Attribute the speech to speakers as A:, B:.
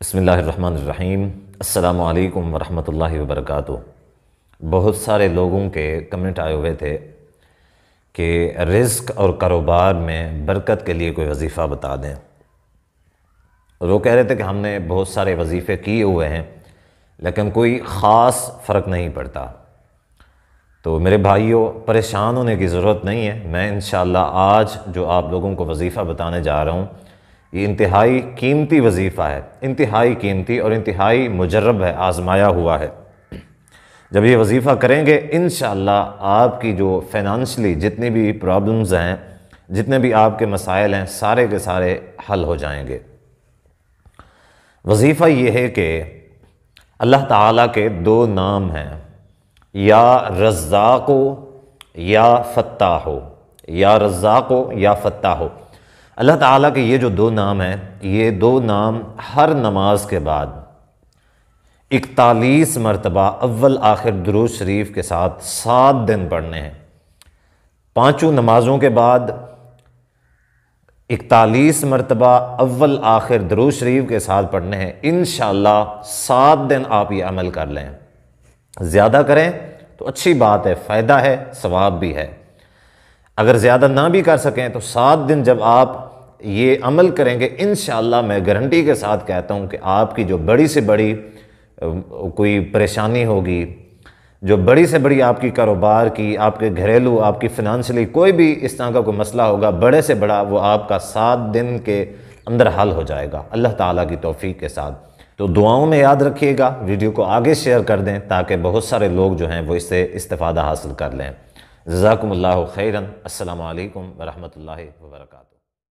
A: بسم اللہ الرحمن الرحیم۔ السلام علیکم ورحمۃ اللہ وبرکاتہ۔ بہت سارے لوگوں کے کمنٹ آئے ہوئے تھے کہ رزق اور کاروبار میں برکت کے لیے کوئی وظیفہ بتا دیں، اور وہ کہہ رہے تھے کہ ہم نے بہت سارے وظیفے کیے ہوئے ہیں لیکن کوئی خاص فرق نہیں پڑتا۔ تو میرے بھائیوں، پریشان ہونے کی ضرورت نہیں ہے۔ میں انشاءاللہ آج جو آپ لوگوں کو وظیفہ بتانے جا رہا ہوں، یہ انتہائی قیمتی وظیفہ ہے، انتہائی قیمتی اور انتہائی مجرب ہے، آزمایا ہوا ہے۔ جب یہ وظیفہ کریں گے انشاءاللہ آپ کی جو فائنانشلی جتنی بھی پرابلمز ہیں، جتنے بھی آپ کے مسائل ہیں، سارے کے سارے حل ہو جائیں گے۔ وظیفہ یہ ہے کہ اللہ تعالیٰ کے دو نام ہیں، یا رزاق یا فتاح، یا رزاق یا فتاح۔ اللہ تعالیٰ کے یہ جو دو نام ہیں، یہ دو نام ہر نماز کے بعد 41 مرتبہ اول آخر درود شریف کے ساتھ 7 دن پڑھنے ہیں۔ پانچوں نمازوں کے بعد 41 مرتبہ اول آخر درود شریف کے ساتھ پڑھنے ہیں۔ انشاءاللہ 7 دن آپ یہ عمل کر لیں، زیادہ کریں تو اچھی بات ہے، فائدہ ہے، ثواب بھی ہے۔ اگر زیادہ نہ بھی کر سکیں تو 7 دن جب آپ یہ عمل کریں گے انشاءاللہ میں گارنٹی کے ساتھ کہتا ہوں کہ آپ کی جو بڑی سے بڑی کوئی پریشانی ہوگی، جو بڑی سے بڑی آپ کی کاروبار کی، آپ کے گھریلو، آپ کی فائنانشلی کوئی بھی اس طرح کا کوئی مسئلہ ہوگا، بڑے سے بڑا، وہ آپ کا 7 دن کے اندر حل ہو جائے گا اللہ تعالیٰ کی توفیق کے ساتھ۔ تو دعاؤں میں یاد رکھیے گا، ویڈیو کو آگے شیئر کر دیں تاکہ بہت سارے لوگ جو ہیں وہ اس سے استفادہ حاصل کر لیں۔ جزاکم اللہ خیراً۔ السلام علیکم ورحمۃ اللہ وبرکاتہ۔